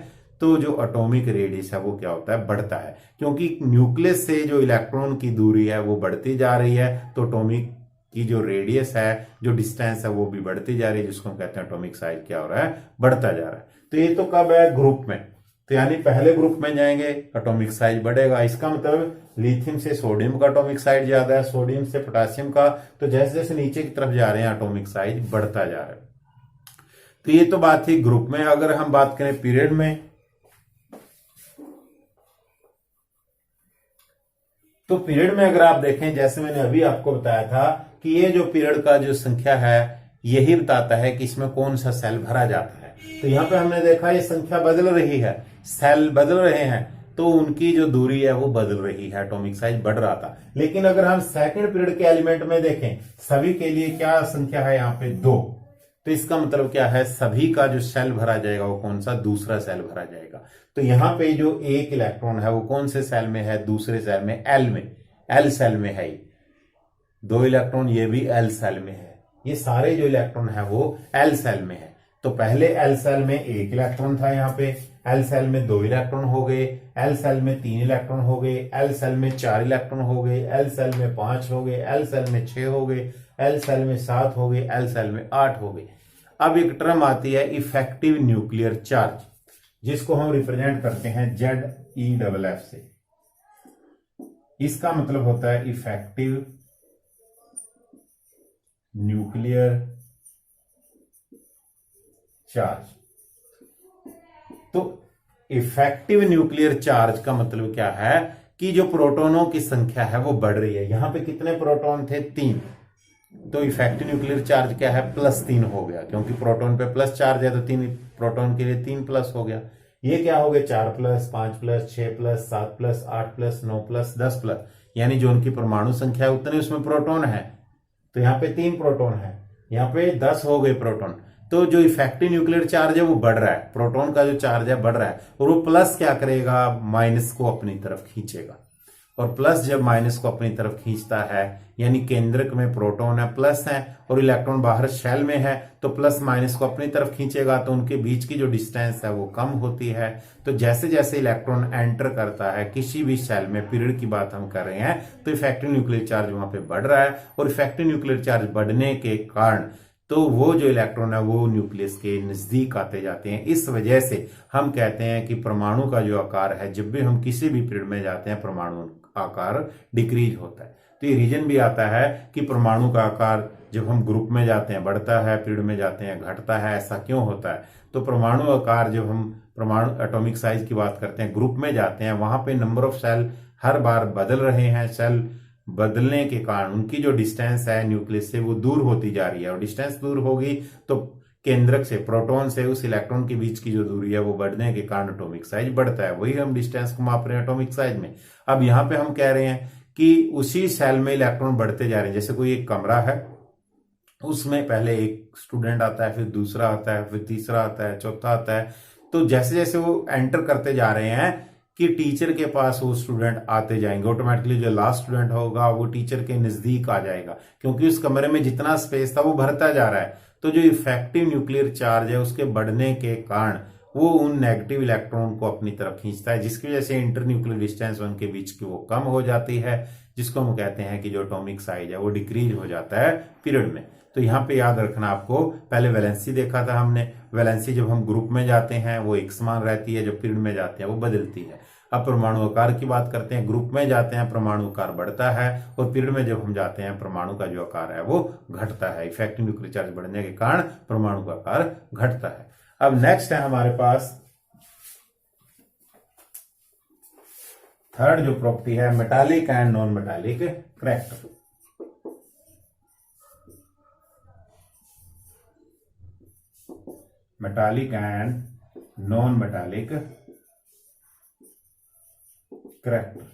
तो जो एटॉमिक रेडियस है वो क्या होता है, बढ़ता है, क्योंकि न्यूक्लियस से जो इलेक्ट्रॉन की दूरी है वो बढ़ती जा रही है, तो एटॉमिक की जो रेडियस है, जो डिस्टेंस है वो भी बढ़ती जा रही है, जिसको हम कहते हैं एटॉमिक साइज क्या हो रहा है, बढ़ता जा रहा है। तो ये तो कब है, ग्रुप में, तो यानी पहले ग्रुप में जाएंगे एटॉमिक साइज बढ़ेगा। इसका मतलब लिथियम से सोडियम का एटॉमिक साइज ज्यादा है, सोडियम से पोटासियम का, तो जैसे जैसे नीचे की तरफ जा रहे हैं एटॉमिक साइज बढ़ता जा रहा है। तो ये तो बात थी ग्रुप में। अगर हम बात करें पीरियड में, तो पीरियड में अगर आप देखें, जैसे मैंने अभी आपको बताया था कि ये जो पीरियड का जो संख्या है यही बताता है कि इसमें कौन सा सेल भरा जाता है। तो यहां पे हमने देखा ये संख्या बदल रही है, सेल बदल रहे हैं, तो उनकी जो दूरी है वो बदल रही है, एटॉमिक साइज बढ़ रहा था। लेकिन अगर हम सेकंड पीरियड के एलिमेंट में देखें, सभी के लिए क्या संख्या है, यहाँ पे 2, तो इसका मतलब क्या है, सभी का जो सेल भरा जाएगा वो कौन सा, दूसरा सेल भरा जाएगा। तो यहाँ पे जो एक इलेक्ट्रॉन है वो कौन से सेल में है, दूसरे सेल में, एल सेल में है। 2 इलेक्ट्रॉन ये भी एल सेल में है, ये सारे जो इलेक्ट्रॉन है वो एल सेल में है। तो पहले एल सेल में 1 इलेक्ट्रॉन था, यहाँ पे एल सेल में 2 इलेक्ट्रॉन हो गए, एल सेल में 3 इलेक्ट्रॉन हो गए, एल सेल में 4 इलेक्ट्रॉन हो गए, एल सेल में 5 हो गए, एल सेल में 6 हो गए, एल सेल में 7 हो गए, एल सेल में 8 हो गए। अब एक टर्म आती है इफेक्टिव न्यूक्लियर चार्ज, जिसको हम रिप्रेजेंट करते हैं ZEFF से। इसका मतलब होता है इफेक्टिव न्यूक्लियर चार्ज। तो इफेक्टिव न्यूक्लियर चार्ज का मतलब क्या है कि जो प्रोटॉनों की संख्या है वो बढ़ रही है। यहां पे कितने प्रोटॉन थे, 3, तो इफेक्टिव न्यूक्लियर चार्ज क्या है, +3 हो गया, क्योंकि प्रोटॉन पे प्लस चार्ज है तो 3 प्रोटॉन के लिए 3 प्लस हो गया। ये क्या हो गया, 4 plus, 5 plus, 6 plus, 7 plus, 8 plus, 9 plus, 10 plus, यानी जो उनकी परमाणु संख्या है उतने उसमें प्रोटॉन है। तो यहाँ पे 3 प्रोटॉन है, यहाँ पे 10 हो गए प्रोटॉन। तो जो इफेक्टिव न्यूक्लियर चार्ज है वो बढ़ रहा है, प्रोटॉन का जो चार्ज है बढ़ रहा है, और वो प्लस क्या करेगा, माइनस को अपनी तरफ खींचेगा। और प्लस जब माइनस को अपनी तरफ खींचता है, यानी केंद्रक में प्रोटॉन है प्लस है और इलेक्ट्रॉन बाहर शेल में है, तो प्लस माइनस को अपनी तरफ खींचेगा, तो उनके बीच की जो डिस्टेंस है वो कम होती है। तो जैसे जैसे इलेक्ट्रॉन एंटर करता है किसी भी शेल में, पीरियड की बात हम कर रहे हैं, तो इफेक्टिव न्यूक्लियर चार्ज वहां पे बढ़ रहा है, और इफेक्टिव न्यूक्लियर चार्ज बढ़ने के कारण तो वो जो इलेक्ट्रॉन है वो न्यूक्लियस के नजदीक आते जाते हैं। इस वजह से हम कहते हैं कि परमाणु का जो आकार है, जब भी हम किसी भी पीरियड में जाते हैं परमाणु आकार डिक्रीज होता है। तो ये रीजन भी आता है कि परमाणु का आकार जब हम ग्रुप में जाते हैं बढ़ता है, पीरियड में जाते हैं घटता है, ऐसा क्यों होता है। तो परमाणु आकार, जब हम परमाणु एटॉमिक साइज की बात करते हैं, ग्रुप में जाते हैं, वहां पे नंबर ऑफ सेल हर बार बदल रहे हैं, सेल बदलने के कारण उनकी जो डिस्टेंस है न्यूक्लियस से वो दूर होती जा रही है, और डिस्टेंस दूर होगी तो केंद्रक से, प्रोटॉन से उस इलेक्ट्रॉन के बीच की जो दूरी है वो बढ़ने के कारण एटॉमिक साइज बढ़ता है। वही हम डिस्टेंस को माप रहे हैं एटॉमिक साइज में। अब यहाँ पे हम कह रहे हैं कि उसी सेल में इलेक्ट्रॉन बढ़ते जा रहे हैं। जैसे कोई एक कमरा है, उसमें पहले एक स्टूडेंट आता है, फिर दूसरा आता है, फिर तीसरा आता है, चौथा आता है। तो जैसे जैसे वो एंटर करते जा रहे हैं कि टीचर के पास वो स्टूडेंट आते जाएंगे, ऑटोमेटिकली जो लास्ट स्टूडेंट होगा वो टीचर के नजदीक आ जाएगा, क्योंकि उस कमरे में जितना स्पेस था वो भरता जा रहा है। तो जो इफेक्टिव न्यूक्लियर चार्ज है उसके बढ़ने के कारण वो उन नेगेटिव इलेक्ट्रॉन को अपनी तरफ खींचता है, जिसकी वजह से इंटर न्यूक्लियर डिस्टेंस उनके बीच की वो कम हो जाती है, जिसको हम कहते हैं कि जो एटॉमिक साइज है वो डिक्रीज हो जाता है पीरियड में। तो यहाँ पे याद रखना आपको, पहले वैलेंसी देखा था हमने, वैलेंसी जब हम ग्रुप में जाते हैं वो एक समान रहती है, जब पीरियड में जाते हैं वो बदलती है। अब परमाणु आकार की बात करते हैं, ग्रुप में जाते हैं परमाणु आकार बढ़ता है, और पीरियड में जब हम जाते हैं परमाणु का जो आकार है वो घटता है। इफेक्टिव न्यूक्लियर चार्ज बढ़ने के कारण परमाणु का आकार घटता है। अब नेक्स्ट है हमारे पास थर्ड जो प्रॉपर्टी है, metallic and non metallic character. Metallic and non metallic character.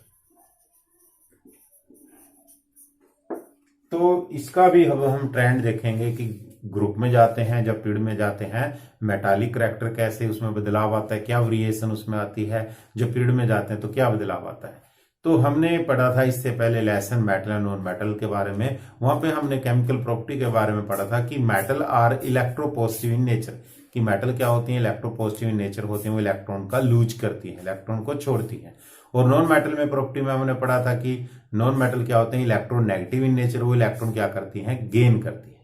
तो इसका भी अब हम ट्रेंड देखेंगे कि ग्रुप में जाते हैं, जब पीरियड में जाते हैं मेटालिक करैक्टर कैसे उसमें बदलाव आता है, क्या वेरिएशन उसमें आती है, जब पीरियड में जाते हैं तो क्या बदलाव आता है। तो हमने पढ़ा था इससे पहले lesson metal and non metal के बारे में, वहां पे हमने केमिकल प्रॉपर्टी के बारे में पढ़ा था कि metal are electropositive in nature, कि मेटल क्या होती है, इलेक्ट्रोपॉजिटिव इन नेचर होती है, वो इलेक्ट्रॉन का लूज करती है, इलेक्ट्रॉन को छोड़ती है। और नॉन मेटल में प्रॉपर्टी में हमने पढ़ा था कि नॉन मेटल क्या होते हैं, इलेक्ट्रॉन नेगेटिव इन नेचर, वो इलेक्ट्रॉन क्या करती है, गेन करती है।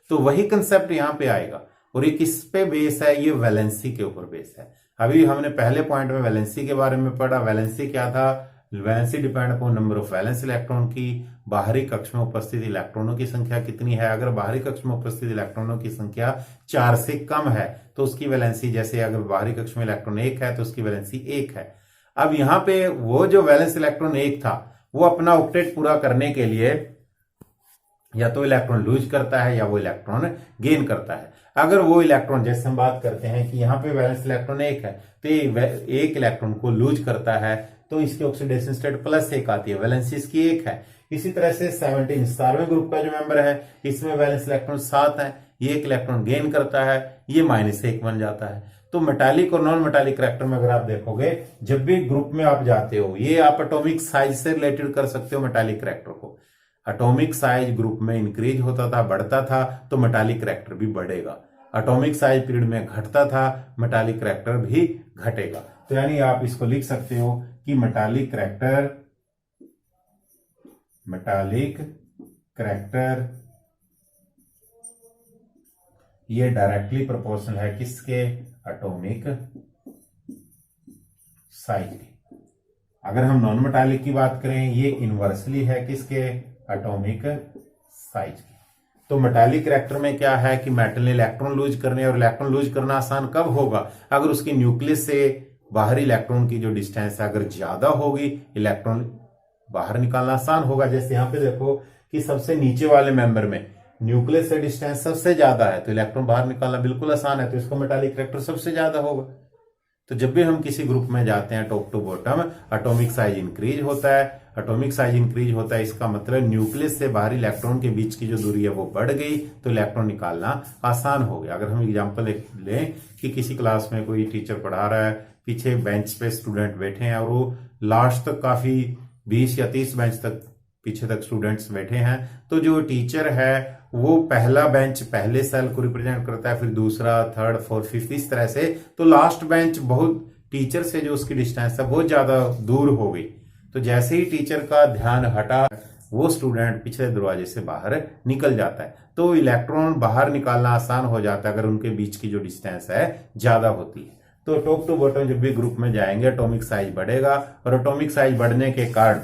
तो वही कंसेप्ट यहाँ पे आएगा, और ये किस पे बेस है, ये वैलेंसी के ऊपर बेस है। अभी हमने पहले पॉइंट में वैलेंसी के बारे में पढ़ा। वैलेंसी क्या था, valency depend upon number of valence electron की, बाहरी कक्ष में उपस्थित इलेक्ट्रॉनों की संख्या कितनी है। अगर बाहरी कक्ष में उपस्थित इलेक्ट्रॉनों की संख्या 4 से कम है तो उसकी वैलेंसी, जैसे अगर बाहरी कक्ष में इलेक्ट्रॉन 1 है तो उसकी वैलेंसी 1 है। अब यहाँ पे वो जो वैलेंस इलेक्ट्रॉन 1 था वो अपना ऑक्टेट पूरा करने के लिए या तो इलेक्ट्रॉन लूज करता है या वो इलेक्ट्रॉन गेन करता है। अगर वो इलेक्ट्रॉन, जैसे हम बात करते हैं कि यहाँ पे वैलेंस इलेक्ट्रॉन 1 है तो ये 1 इलेक्ट्रॉन को लूज करता है तो इसकी ऑक्सीडेशन स्टेट +1 आती है, वैलेंसी इसकी 1 है। इसी तरह से 17वें ग्रुप का जो मेंबर है इसमें वैलेंस इलेक्ट्रॉन 7 है, ये 1 इलेक्ट्रॉन गेन करता है, ये -1 बन जाता है। तो मेटालिक और नॉन मेटालिक करैक्टर में अगर आप देखोगे, जब भी ग्रुप में आप जाते हो, ये आप एटॉमिक साइज से रिलेटेड कर सकते हो मेटालिक करैक्टर को। एटॉमिक साइज ग्रुप में इंक्रीज होता था, बढ़ता था, तो मेटालिक करैक्टर भी बढ़ेगा। एटॉमिक साइज पीरियड में घटता था, मेटालिक करैक्टर भी घटेगा। तो यानी आप इसको लिख सकते हो कि मेटालिक करैक्टर ये डायरेक्टली प्रोपोर्शनल है किसके, एटॉमिक साइज के। अगर हम नॉन मेटालिक की बात करें, ये इनवर्सली है किसके, एटॉमिक साइज के। तो मेटालिक करैक्टर में क्या है कि मेटल ने इलेक्ट्रॉन लूज करने, और इलेक्ट्रॉन लूज करना आसान कब होगा, अगर उसकी न्यूक्लियस से बाहरी इलेक्ट्रॉन की जो डिस्टेंस है अगर ज्यादा होगी, इलेक्ट्रॉन बाहर निकालना आसान होगा। जैसे यहाँ पे देखो कि सबसे नीचे वाले मेंबर में न्यूक्लियस से डिस्टेंस सबसे ज्यादा है तो इलेक्ट्रॉन बाहर निकालना बिल्कुल आसान है, तो इसको मेटालिक करैक्टर सबसे ज्यादा होगा। तो जब भी हम किसी ग्रुप में जाते हैं top to bottom, atomic size increase होता है। एटॉमिक साइज इंक्रीज होता है इसका मतलब न्यूक्लियस से बाहरी इलेक्ट्रॉन के बीच की जो दूरी है वो बढ़ गई, तो इलेक्ट्रॉन निकालना आसान हो गया। अगर हम एग्जांपल लें कि किसी क्लास में कोई टीचर पढ़ा रहा है, पीछे बेंच पे स्टूडेंट बैठे हैं और वो लास्ट तक काफी 20 या 30 बेंच तक पीछे तक स्टूडेंट्स बैठे हैं, तो जो टीचर है वो पहला बेंच पहले सेल को रिप्रेजेंट करता है, फिर दूसरा, थर्ड, फोर्थ, फिफ्थ, इस तरह से। तो लास्ट बेंच बहुत टीचर से जो उसकी डिस्टेंस है बहुत ज्यादा दूर हो गई, तो जैसे ही टीचर का ध्यान हटा वो स्टूडेंट पिछले दरवाजे से बाहर निकल जाता है, तो इलेक्ट्रॉन बाहर निकालना आसान हो जाता है अगर उनके बीच की जो डिस्टेंस है ज्यादा होती है। तो टॉप टू बॉटम जब भी ग्रुप में जाएंगे एटॉमिक साइज बढ़ेगा, और एटॉमिक साइज बढ़ने के कारण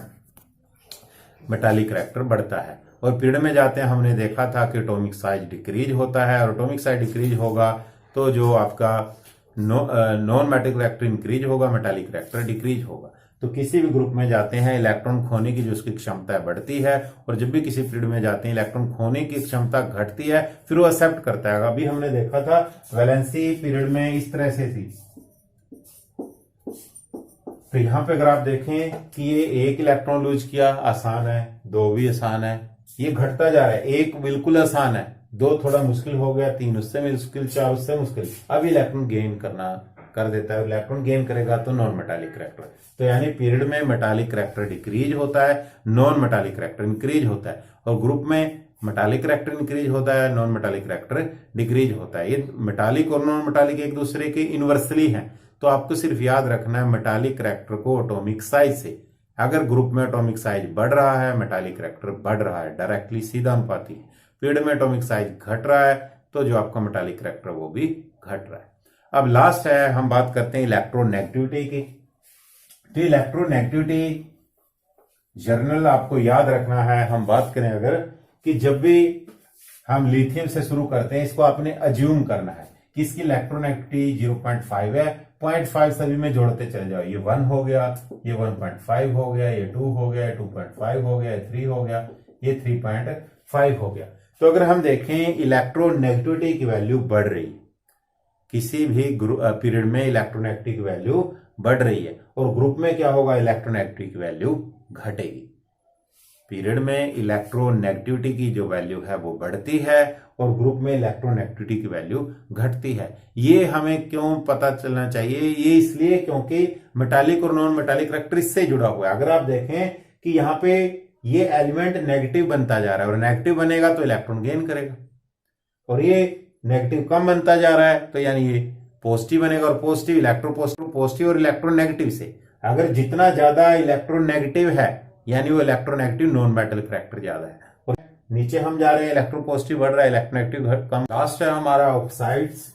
मेटालिक करैक्टर बढ़ता है। और पीरियड में जाते हैं, हमने देखा था कि एटॉमिक साइज डिक्रीज होता है, और एटॉमिक साइज डिक्रीज होगा तो जो आपका नॉन मेटालिक करैक्टर इंक्रीज होगा, मेटालिक करैक्टर डिक्रीज होगा। तो किसी भी ग्रुप में जाते हैं इलेक्ट्रॉन खोने की जो उसकी क्षमता बढ़ती है, और जब भी किसी पीरियड में जाते हैं इलेक्ट्रॉन खोने की क्षमता घटती है, फिर वो एक्सेप्ट करता है। अभी हमने देखा था वैलेंसी पीरियड में इस तरह से थी, तो यहां पे अगर आप देखें कि ये एक इलेक्ट्रॉन लूज किया आसान है, दो भी आसान है, ये घटता जा रहा है, एक बिल्कुल आसान है, दो थोड़ा मुश्किल हो गया, तीन उससे मुश्किल, चार उससे मुश्किल, अब इलेक्ट्रॉन गेन करना कर देता है। इलेक्ट्रॉन गेन करेगा तो नॉन मेटालिक करैक्टर, तो यानी पीरियड में मेटालिक करैक्टर डिक्रीज होता है, नॉन मेटालिक करैक्टर इंक्रीज होता है, और ग्रुप में मेटालिक करैक्टर इंक्रीज होता है, नॉन मेटालिक करैक्टर डिक्रीज होता है। ये मेटालिक और नॉन मेटालिक एक दूसरे के इनवर्सली हैं, तो आपको सिर्फ याद रखना है मेटालिक करैक्टर को एटॉमिक साइज से, अगर ग्रुप में एटॉमिक साइज बढ़ रहा है मेटालिक करैक्टर बढ़ रहा है, डायरेक्टली सीधा अनुपाती। पीरियड में एटॉमिक साइज घट रहा है तो जो आपका मेटालिक करैक्टर वो भी घट रहा है। अब लास्ट है, हम बात करते हैं इलेक्ट्रोनेगेटिविटी की। तो इलेक्ट्रोनेगेटिविटी जर्नल आपको याद रखना है। हम बात करें अगर कि जब भी हम लिथियम से शुरू करते हैं, इसको आपने अज्यूम करना है कि इसकी इलेक्ट्रोनेगेटिविटी 0.5 है, 0.5 सभी में जोड़ते चले जाओ, ये 1 हो गया, ये 1.5 हो गया, ये 2 हो गया, 2.5 हो गया, 3 हो गया, ये 3.5 हो गया। तो अगर हम देखें इलेक्ट्रोनेगेटिविटी की वैल्यू बढ़ रही है, किसी भी पीरियड में इलेक्ट्रोनेगेटिविटी की वैल्यू बढ़ रही है, और ग्रुप में क्या होगा, इलेक्ट्रोनेगेटिविटी की वैल्यू घटेगी। पीरियड में इलेक्ट्रोनेगेटिविटी की जो वैल्यू है वो बढ़ती है, और ग्रुप में इलेक्ट्रोनेगेटिविटी की वैल्यू घटती है। ये हमें क्यों पता चलना चाहिए, ये इसलिए क्योंकि मेटालिक और नॉन मेटालिक करैक्टर इससे जुड़ा हुआ है। अगर आप देखें कि यहाँ पे ये एलिमेंट नेगेटिव बनता जा रहा है, और नेगेटिव बनेगा तो इलेक्ट्रॉन गेन करेगा, और ये नेगेटिव कम बनता जा रहा है तो यानी ये पॉजिटिव बनेगा, और पॉजिटिव इलेक्ट्रो पॉजिटिव और इलेक्ट्रॉन नेगेटिव से अगर जितना ज्यादा इलेक्ट्रॉन नेगेटिव है यानी वो इलेक्ट्रोनेगेटिव नॉन मेटल करैक्टर ज्यादा है, और नीचे हम जा रहे हैं इलेक्ट्रो पॉजिटिव बढ़ रहा है, इलेक्ट्रोनेगेटिव कम। लास्ट है हमारा ऑक्साइड्स।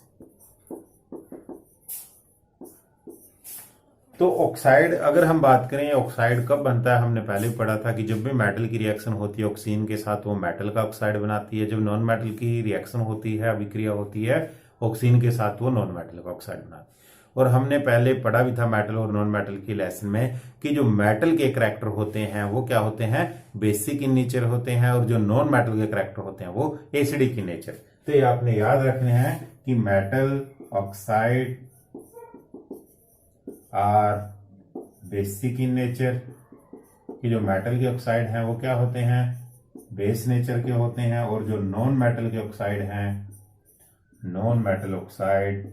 तो ऑक्साइड अगर हम बात करें, ऑक्साइड कब बनता है, हमने पहले भी पढ़ा था कि जब भी मेटल की रिएक्शन होती है ऑक्सीजन के साथ वो मेटल का ऑक्साइड बनाती है, जब नॉन मेटल की रिएक्शन होती है अभिक्रिया होती है ऑक्सीजन के साथ वो नॉन मेटल का ऑक्साइड बनाती है। और हमने पहले पढ़ा भी था मेटल और नॉन मेटल की लेसन में कि जो मेटल के करैक्टर होते हैं वो क्या होते हैं, बेसिक इन नेचर होते हैं, और जो नॉन मेटल के करैक्टर होते हैं वो एसिडिक इन नेचर। तो ये आपने याद रखने हैं कि metal oxide are basic in nature, कि जो मेटल के ऑक्साइड हैं वो क्या होते हैं, बेस नेचर के होते हैं, और जो नॉन मेटल के ऑक्साइड हैं, non metal oxide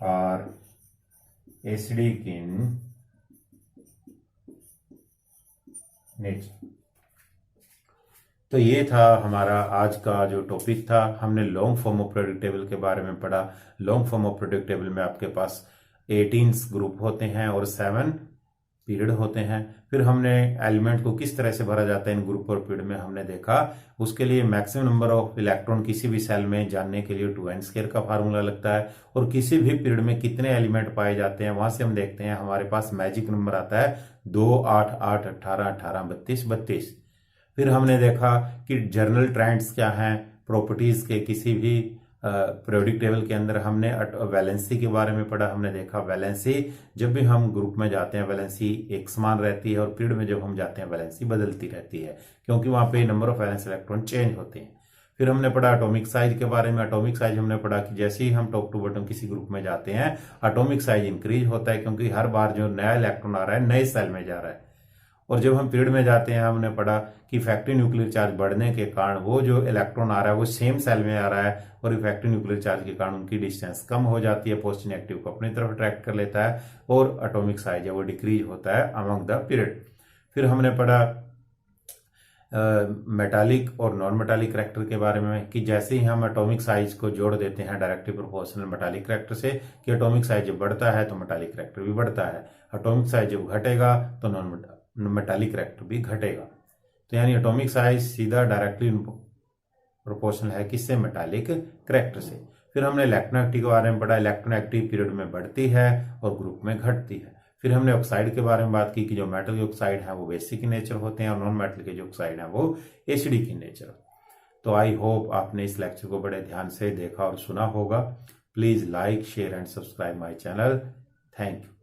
are acidic in nature. तो ये था हमारा आज का जो टॉपिक था। हमने long form of periodic table के बारे में पढ़ा। Long form of periodic table में आपके पास 18 ग्रुप होते हैं और 7 पीरियड होते हैं। फिर हमने एलिमेंट को किस तरह से भरा जाता है इन ग्रुप और पीरियड में हमने देखा। उसके लिए मैक्सिमम नंबर ऑफ इलेक्ट्रॉन किसी भी सेल में जानने के लिए 2n² का फार्मूला लगता है, और किसी भी पीरियड में कितने एलिमेंट पाए जाते हैं वहां से हम देखते हैं हमारे पास मैजिक नंबर आता है 2, 8, 8, 18, 18, 32, 32। फिर हमने देखा कि जर्नल ट्रेंड्स क्या हैं प्रॉपर्टीज के किसी भी पीरियोडिक टेबल के अंदर। हमने वैलेंसी के बारे में पढ़ा। हमने देखा वैलेंसी जब भी हम ग्रुप में जाते हैं वैलेंसी एक समान रहती है, और पीरियड में जब हम जाते हैं वैलेंसी बदलती रहती है, क्योंकि वहां पे number of valence electron change होते हैं। फिर हमने पढ़ा एटॉमिक साइज के बारे में। एटॉमिक साइज हमने पढ़ा कि जैसे ही हम टॉप टू बॉटम किसी ग्रुप में जाते हैं एटॉमिक साइज इंक्रीज होता है, क्योंकि हर बार जो नया इलेक्ट्रॉन आ रहा है नए सेल में जा रहा है। और जब हम पीरियड में जाते हैं हमने पढ़ा कि इफेक्टिव न्यूक्लियर चार्ज बढ़ने के कारण वो जो इलेक्ट्रॉन आ रहा है वो सेम सेल में आ रहा है, और इफेक्टिव न्यूक्लियर चार्ज के कारण उनकी डिस्टेंस कम हो जाती है, पॉजिटिव नेगेटिव को अपनी तरफ अट्रैक्ट कर लेता है, और एटॉमिक साइज है वो डिक्रीज होता है अमंग द पीरियड। फिर हमने पढ़ा मेटालिक और नॉन मेटालिक करैक्टर के बारे में कि जैसे ही हम एटॉमिक साइज को जोड़ देते हैं डायरेक्टली प्रोपोर्शनल मेटालिक करैक्टर से, कि एटॉमिक साइज जब बढ़ता है तो मेटालिक करैक्टर भी बढ़ता है, एटॉमिक साइज जब घटेगा तो नॉन मेटालिक करैक्टर भी घटेगा। तो यानी एटॉमिक साइज सीधा डायरेक्टली प्रोपोर्शनल है किससे, मेटालिक करैक्टर से। फिर हमने इलेक्ट्रोनेगेटिव के बारे में पढ़ा। इलेक्ट्रोनेगेटिव पीरियड में बढ़ती है और ग्रुप में घटती है। फिर हमने ऑक्साइड के बारे में बात की कि जो मेटल के ऑक्साइड है वो बेसिक इन नेचर होते हैं, और नॉन मेटल के जो ऑक्साइड है वो एसिडिक इन नेचर। तो आई होप आपने इस लेक्चर को बड़े ध्यान से देखा और सुना होगा। Please like, share and subscribe my channel. Thank you.